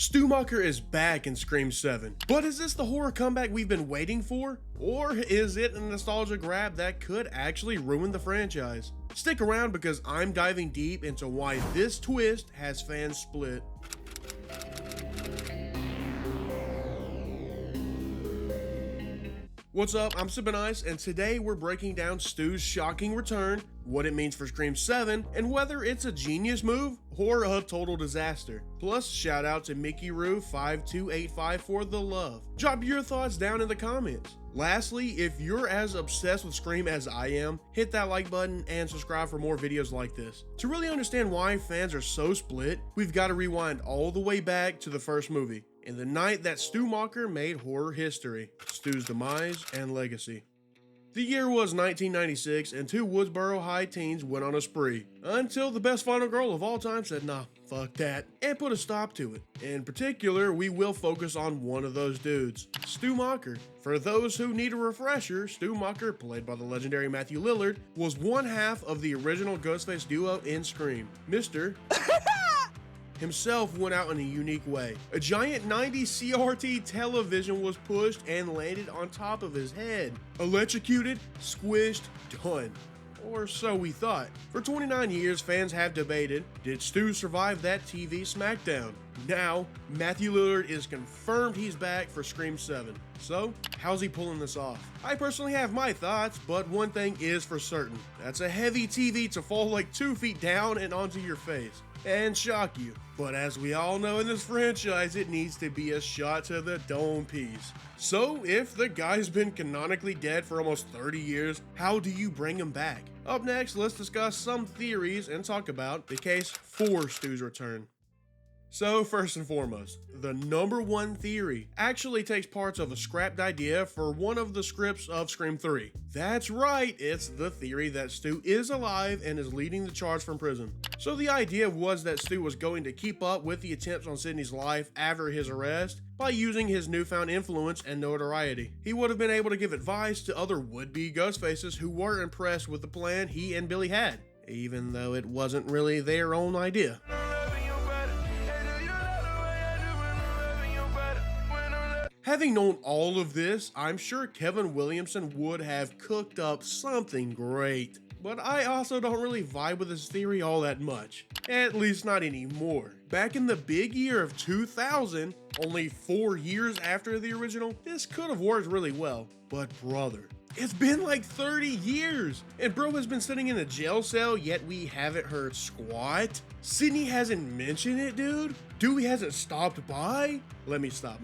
Stu Macher is back in Scream 7, but is this the horror comeback we've been waiting for? Or is it a nostalgia grab that could actually ruin the franchise? Stick around because I'm diving deep into why this twist has fans split. What's up, I'm Sippin, and today we're breaking down Stu's shocking return, what it means for Scream 7, and whether it's a genius move or a total disaster. Plus, shout out to Mickey Roo 5285 for the love. Drop your thoughts down in the comments. Lastly, if you're as obsessed with Scream as I am, hit that like button and subscribe for more videos like this. To really understand why fans are so split, we've got to rewind all the way back to the first movie, in the night that Stu Macher made horror history, Stu's demise and legacy. The year was 1996 and two Woodsboro high teens went on a spree, until the best final girl of all time said nah, fuck that, and put a stop to it. In particular, we will focus on one of those dudes, Stu Macher. For those who need a refresher, Stu Macher, played by the legendary Matthew Lillard, was one half of the original Ghostface duo in Scream. Mr. himself went out in a unique way. A giant 90s CRT television was pushed and landed on top of his head. Electrocuted, squished, done. Or so we thought. For 29 years, fans have debated, did Stu survive that TV smackdown? Now, Matthew Lillard is confirmed he's back for Scream 7. So, how's he pulling this off? I personally have my thoughts, but one thing is for certain. That's a heavy TV to fall like 2 feet down and onto your face and shock you. But as we all know in this franchise, it needs to be a shot to the dome piece. So if the guy's been canonically dead for almost 30 years, how do you bring him back? Up next, let's discuss some theories and talk about the case for Stu's return. So first and foremost, the number one theory actually takes parts of a scrapped idea for one of the scripts of Scream 3. That's right, it's the theory that Stu is alive and is leading the charge from prison. So the idea was that Stu was going to keep up with the attempts on Sidney's life after his arrest by using his newfound influence and notoriety. He would have been able to give advice to other would-be Ghostfaces who were impressed with the plan he and Billy had, even though it wasn't really their own idea. Having known all of this, I'm sure Kevin Williamson would have cooked up something great. But I also don't really vibe with this theory all that much. At least not anymore. Back in the big year of 2000, only 4 years after the original, this could have worked really well. But brother, it's been like 30 years, and bro has been sitting in a jail cell, yet we haven't heard squat. Sidney hasn't mentioned it, dude. Dewey hasn't stopped by. Let me stop.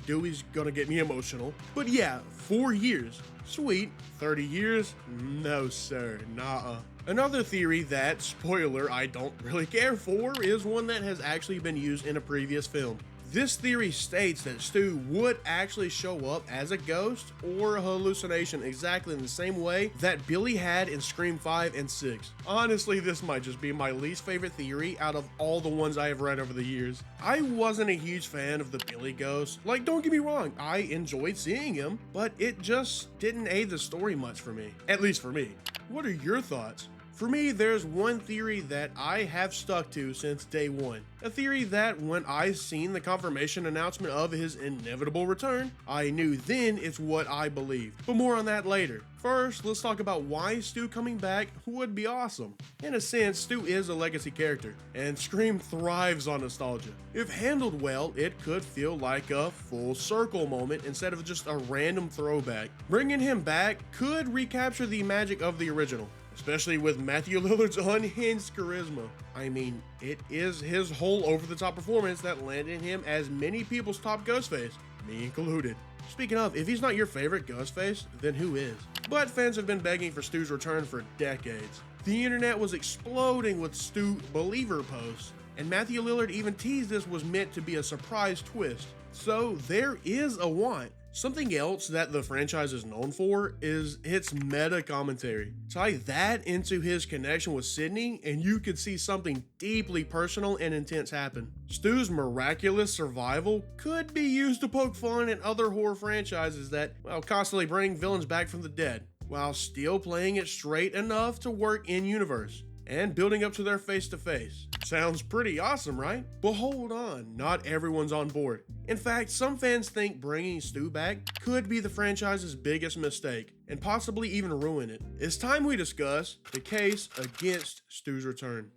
Dewey's gonna get me emotional. But yeah, 4 years. Sweet. 30 years? No, sir. Nah. Another theory that, spoiler, I don't really care for is one that has actually been used in a previous film. This theory states that Stu would actually show up as a ghost or a hallucination exactly in the same way that Billy had in Scream 5 and 6. Honestly, this might just be my least favorite theory out of all the ones I have read over the years. I wasn't a huge fan of the Billy ghost. Like, don't get me wrong, I enjoyed seeing him, but it just didn't aid the story much for me. At least for me. What are your thoughts? For me, there's one theory that I have stuck to since day one. A theory that when I seen the confirmation announcement of his inevitable return, I knew then it's what I believed. But more on that later. First, let's talk about why Stu coming back would be awesome. In a sense, Stu is a legacy character, and Scream thrives on nostalgia. If handled well, it could feel like a full circle moment instead of just a random throwback. Bringing him back could recapture the magic of the original, especially with Matthew Lillard's unhinged charisma. I mean, it is his whole over-the-top performance that landed him as many people's top Ghostface, me included. Speaking of, if he's not your favorite Ghostface, then who is? But fans have been begging for Stu's return for decades. The internet was exploding with Stu believer posts, and Matthew Lillard even teased this was meant to be a surprise twist. So there is a want. Something else that the franchise is known for is its meta commentary. Tie that into his connection with Sidney and you could see something deeply personal and intense happen. Stu's miraculous survival could be used to poke fun at other horror franchises that, well, constantly bring villains back from the dead, while still playing it straight enough to work in universe. and building up to their face-to-face. Sounds pretty awesome, right? But hold on, not everyone's on board. In fact, some fans think bringing Stu back could be the franchise's biggest mistake, and possibly even ruin it. It's time we discuss the case against Stu's return.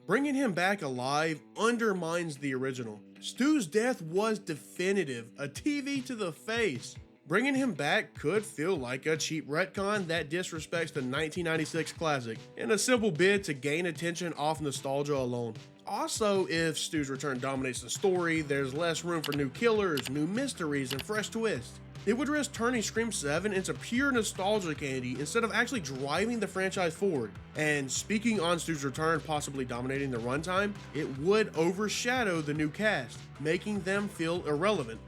Bringing him back alive undermines the original. Stu's death was definitive, a TV to the face. Bringing him back could feel like a cheap retcon that disrespects the 1996 classic, in a simple bid to gain attention off nostalgia alone. Also, if Stu's return dominates the story, there's less room for new killers, new mysteries, and fresh twists. It would risk turning Scream 7 into pure nostalgia candy instead of actually driving the franchise forward. And speaking on Stu's return possibly dominating the runtime, it would overshadow the new cast, making them feel irrelevant.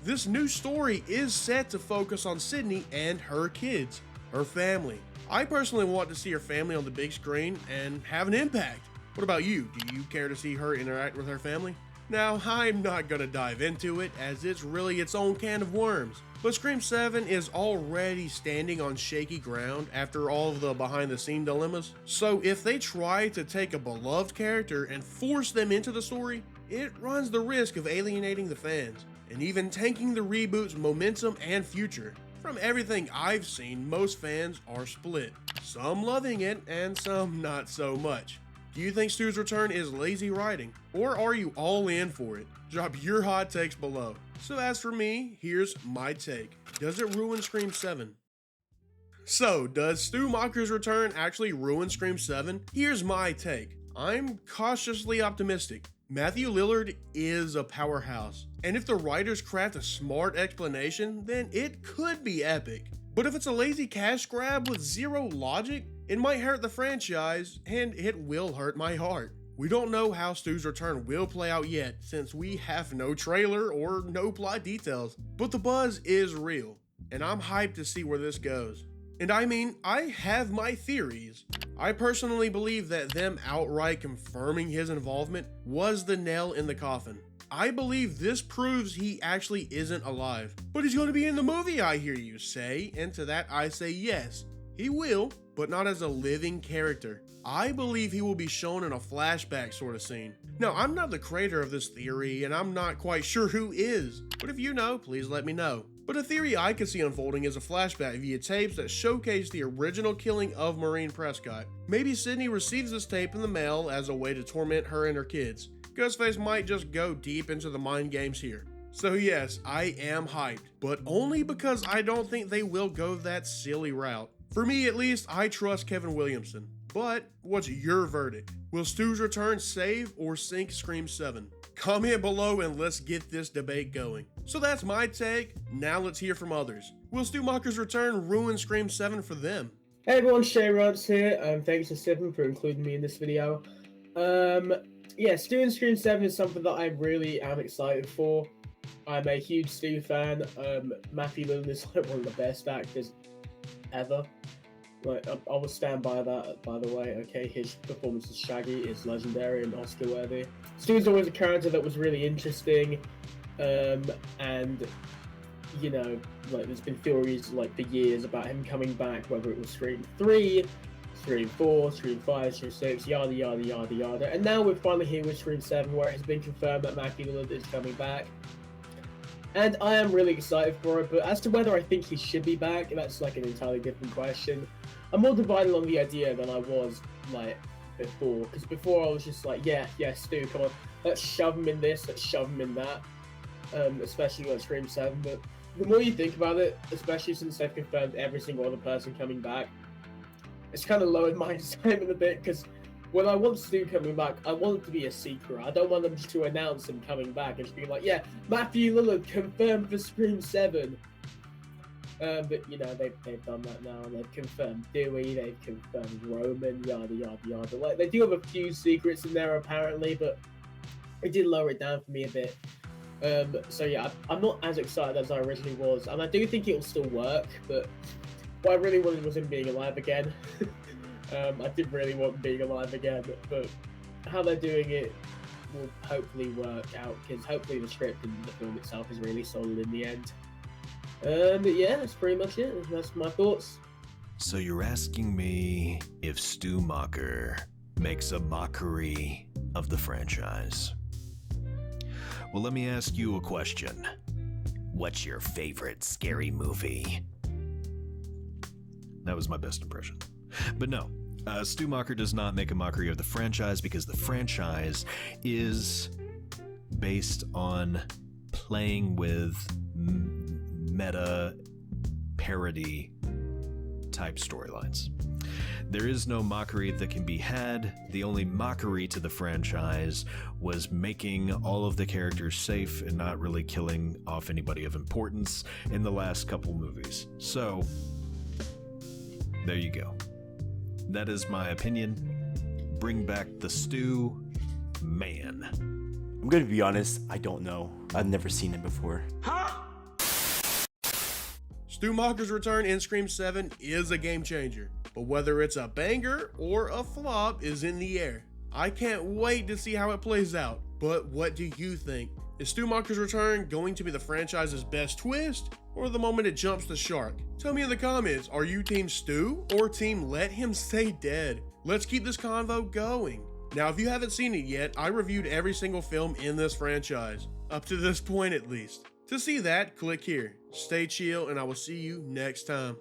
This new story is set to focus on Sydney and her kids, her family. I personally want to see her family on the big screen and have an impact. What about you? Do you care to see her interact with her family? Now, I'm not gonna dive into it, as it's really its own can of worms, but Scream 7 is already standing on shaky ground after all of the behind-the-scene dilemmas. So if they try to take a beloved character and force them into the story, it runs the risk of alienating the fans, and even tanking the reboot's momentum and future. From everything I've seen, most fans are split, some loving it and some not so much. Do you think Stu's return is lazy writing, or are you all in for it? Drop your hot takes below. So as for me, here's my take. Does it ruin Scream 7? So, does Stu Macher's return actually ruin Scream 7? Here's my take. I'm cautiously optimistic. Matthew Lillard is a powerhouse, and if the writers craft a smart explanation, then it could be epic. But if it's a lazy cash grab with zero logic, it might hurt the franchise, and it will hurt my heart. We don't know how Stu's return will play out yet, since we have no trailer or no plot details, but the buzz is real, and I'm hyped to see where this goes. And I mean, I have my theories. I personally believe that them outright confirming his involvement was the nail in the coffin. I believe this proves he actually isn't alive. But he's going to be in the movie, I hear you say, and to that I say yes. He will, but not as a living character. I believe he will be shown in a flashback sort of scene. Now, I'm not the creator of this theory, and I'm not quite sure who is, but if you know, please let me know. But a theory I could see unfolding is a flashback via tapes that showcase the original killing of Maureen Prescott. Maybe Sydney receives this tape in the mail as a way to torment her and her kids. Ghostface might just go deep into the mind games here. So yes, I am hyped, but only because I don't think they will go that silly route. For me at least, I trust Kevin Williamson. But what's your verdict? Will Stu's return save or sink Scream 7? Comment below and let's get this debate going. So that's my take, now let's hear from others. Will Stu Macher's return ruin Scream 7 for them? Hey everyone, Shay Rhodes here, thanks to Sippin for including me in this video. Yeah, Stu in Scream 7 is something that I really am excited for. I'm a huge Stu fan. Matthew Lillard is like one of the best actors ever. Like, I will stand by that, by the way, okay? His performance as Shaggy is legendary and Oscar-worthy. Stu's always a character that was really interesting, and, you know, like, there's been theories, like, for years about him coming back, whether it was Scream 3, Scream 4, Scream 5, Scream 6, yada, yada, yada, yada. And now we're finally here with Scream 7, where it has been confirmed that Matthew Lillard is coming back. And I am really excited for it, but as to whether I think he should be back, that's like an entirely different question. I'm more divided on the idea than I was, like, before. Because before I was just like, yeah, Stu, come on, let's shove him in this, let's shove him in that. Especially like Scream 7. But the more you think about it, especially since they've confirmed every single other person coming back, it's kind of lowered my excitement a bit, because when I want Stu coming back, I want it to be a secret. I don't want them just to announce him coming back and just be like, yeah, Matthew Lillard confirmed for Scream 7. But, you know, they've done that now, and they've confirmed Dewey, they've confirmed Roman, yada, yada, yada. Like, they do have a few secrets in there, apparently, but it did lower it down for me a bit. So, yeah, I'm not as excited as I originally was, and I do think it'll still work, but what I really wanted was him being alive again. I did really want him being alive again, but how they're doing it will hopefully work out, because hopefully the script and the film itself is really solid in the end. But yeah, that's pretty much it. That's my thoughts. So you're asking me if Stu Macher makes a mockery of the franchise. Well, let me ask you a question. What's your favorite scary movie? That was my best impression. But no, Stu Macher does not make a mockery of the franchise because the franchise is based on playing with meta parody type storylines. There is no mockery that can be had. The only mockery to the franchise was making all of the characters safe and not really killing off anybody of importance in the last couple movies. So, there you go. That is my opinion. Bring back the Stu, man. I'm gonna be honest, I don't know. I've never seen it before. Stu Macher's return in Scream 7 is a game changer, but whether it's a banger or a flop is in the air. I can't wait to see how it plays out, but what do you think? Is Stu Macher's return going to be the franchise's best twist, or the moment it jumps the shark? Tell me in the comments, are you team Stu or team let him stay dead? Let's keep this convo going. Now, if you haven't seen it yet, I reviewed every single film in this franchise, up to this point at least. To see that, click here. Stay chill, and I will see you next time.